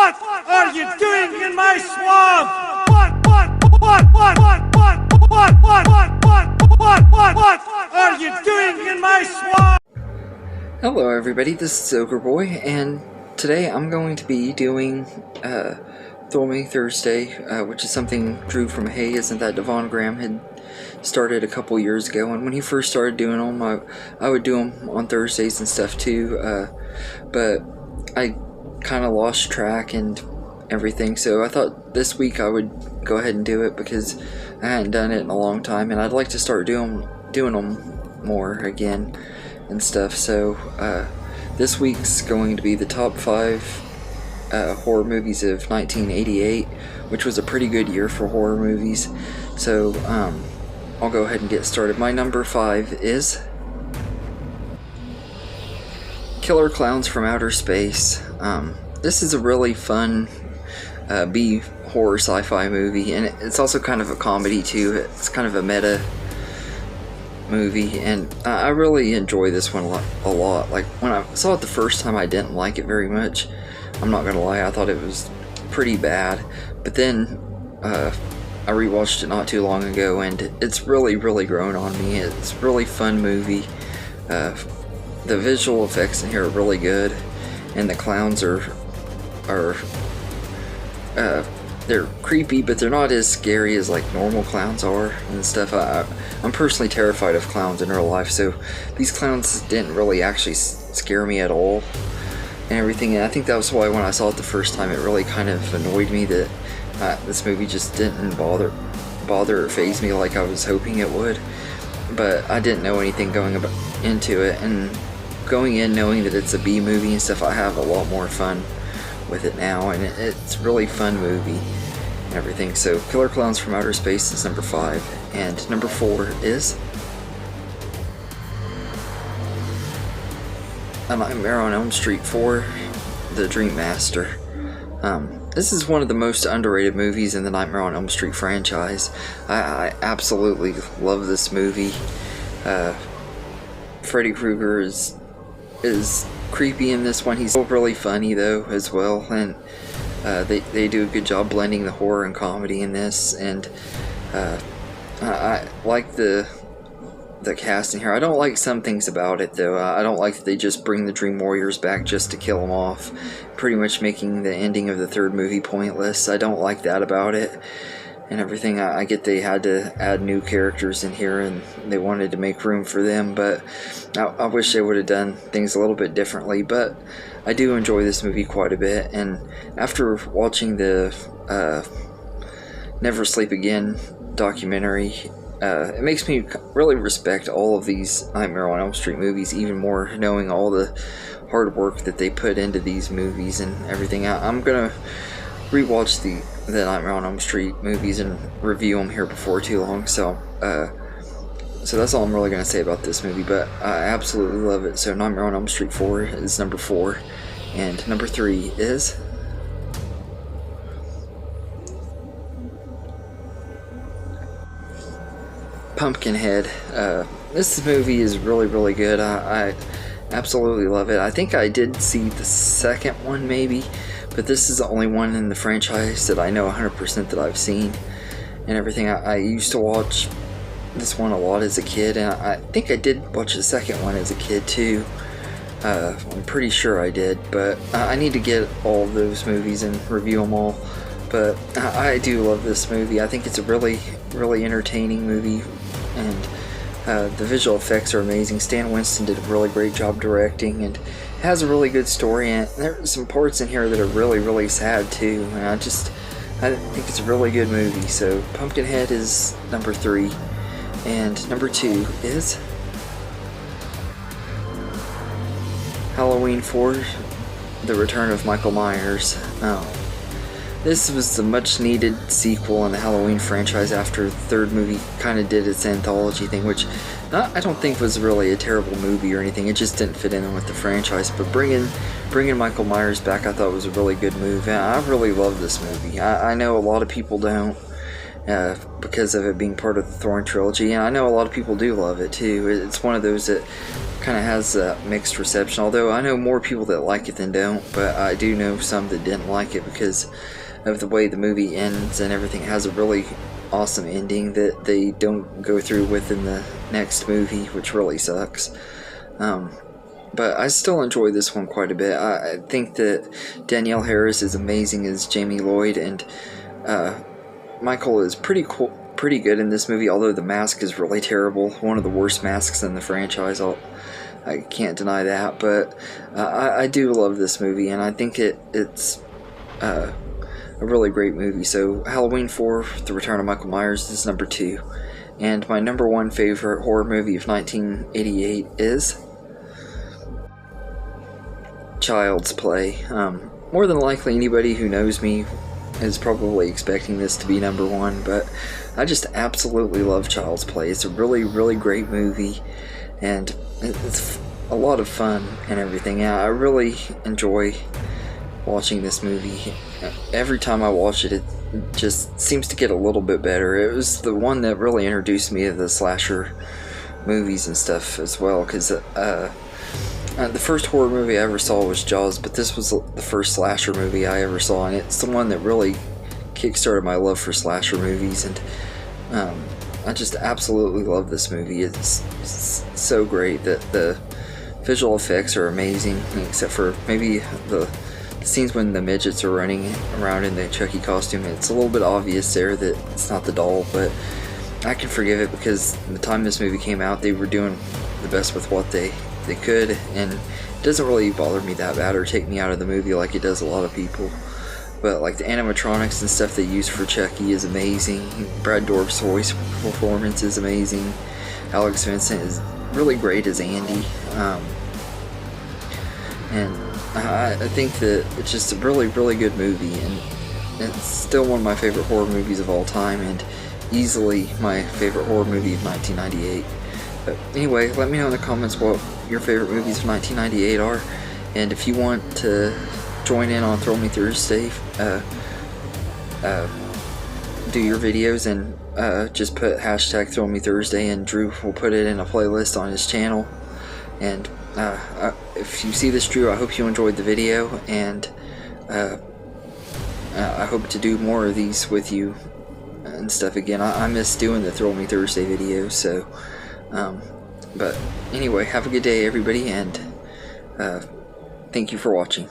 What are you doing in my swamp? What are you doing in my swamp? Hello everybody, this is Ogre Boy, and today I'm going to be doing Throwing Thursday, which is something Drew from Hey Isn't That Devon Graham had started a couple years ago. And when he first started doing them, I would do them on Thursdays and stuff too, but I kind of lost track and everything, so I thought this week I would go ahead and do it because I hadn't done it in a long time, and I'd like to start doing them more again and stuff. So this week's going to be the top 5 horror movies of 1988, which was a pretty good year for horror movies. So I'll go ahead and get started. My number 5 is Killer Clowns from Outer Space. This is a really fun B horror sci-fi movie, and it's also kind of a comedy too. It's kind of a meta movie, and I really enjoy this one a lot. Like, when I saw it the first time, I didn't like it very much. I'm not gonna lie, I thought it was pretty bad, but then I rewatched it not too long ago, and it's really grown on me. It's a really fun movie. The visual effects in here are really good, and the clowns are they're creepy, but they're not as scary as like normal clowns are and stuff. I'm personally terrified of clowns in real life, so these clowns didn't really actually scare me at all and everything. And I think that was why when I saw it the first time, it really kind of annoyed me that this movie just didn't bother or faze me like I was hoping it would. But I didn't know anything going into it, and going in knowing that it's a B movie and stuff, I have a lot more fun with it now, and it's a really fun movie and everything. So Killer Clowns from Outer Space is number 5, and number 4 is A Nightmare on Elm Street 4: The Dream Master. This is one of the most underrated movies in the Nightmare on Elm Street franchise. I absolutely love this movie. Freddy Krueger is creepy in this one. He's really funny though as well, and they do a good job blending the horror and comedy in this. And I like the cast in here. I don't like some things about it though. I don't like that they just bring the Dream Warriors back just to kill them off, pretty much making the ending of the 3rd movie pointless. I don't like that about it and everything. I get they had to add new characters in here and they wanted to make room for them, but I wish they would have done things a little bit differently. But I do enjoy this movie quite a bit, and after watching the Never Sleep Again documentary, it makes me really respect all of these Nightmare on Elm Street movies even more, knowing all the hard work that they put into these movies and everything. I'm gonna rewatch the Nightmare on Elm Street movies and review them here before too long. So that's all I'm really gonna say about this movie. But I absolutely love it. So Nightmare on Elm Street 4 is number 4, and number 3 is Pumpkinhead. This movie is really good. I absolutely love it. I think I did see the second one maybe, but this is the only one in the franchise that I know 100% that I've seen and everything. I used to watch this one a lot as a kid, and I think I did watch the second one as a kid too. I'm pretty sure I did, but I need to get all of those movies and review them all. But I do love this movie. I think it's a really entertaining movie, and the visual effects are amazing. Stan Winston did a really great job directing, and it has a really good story, and there are some parts in here that are really sad too, and I think it's a really good movie. So Pumpkinhead is number 3, and number 2 is Halloween 4: The Return of Michael Myers. This was the much needed sequel in the Halloween franchise after the 3rd movie kind of did its anthology thing, which I don't think was really a terrible movie or anything. It just didn't fit in with the franchise. But bringing Michael Myers back, I thought was a really good move. And I really love this movie. I know a lot of people don't, because of it being part of the Thorn trilogy, and I know a lot of people do love it too. It's one of those that kind of has a mixed reception, although I know more people that like it than don't, but I do know some that didn't like it because of the way the movie ends and everything. It has a really awesome ending that they don't go through with in the next movie, which really sucks. But I still enjoy this one quite a bit. I think that Danielle Harris is amazing as Jamie Lloyd, and Michael is pretty good in this movie, although the mask is really terrible. One of the worst masks in the franchise. I can't deny that, but I do love this movie, and I think it's a really great movie. So Halloween 4, The Return of Michael Myers is number 2. And my number 1 favorite horror movie of 1988 is Child's Play. More than likely anybody who knows me is probably expecting this to be number 1, but I just absolutely love Child's Play. It's a really, really great movie, and it's a lot of fun and everything. I really enjoy watching this movie. Every time I watch it, it just seems to get a little bit better. It was the one that really introduced me to the slasher movies and stuff as well, because the first horror movie I ever saw was Jaws, but this was the first slasher movie I ever saw, and it's the one that really kickstarted my love for slasher movies, and I just absolutely love this movie. It's so great. That the visual effects are amazing, except for maybe the scenes when the midgets are running around in the Chucky costume. It's a little bit obvious there that it's not the doll, but I can forgive it because the time this movie came out, they were doing the best with what they could, and it doesn't really bother me that bad or take me out of the movie like it does a lot of people. But like the animatronics and stuff they use for Chucky is amazing. Brad Dourif's voice performance is amazing. Alex Vincent is really great as Andy, and I think that it's just a really, really good movie, and it's still one of my favorite horror movies of all time, and easily my favorite horror movie of 1998. But anyway, let me know in the comments what your favorite movies of 1998 are, and if you want to join in on Thrill Me Thursday, do your videos and just put hashtag Thrill Me Thursday, and Drew will put it in a playlist on his channel. And if you see this, Drew, I hope you enjoyed the video, and I hope to do more of these with you and stuff again. I miss doing the Thrill Me Thursday videos, so but anyway, have a good day everybody, and thank you for watching.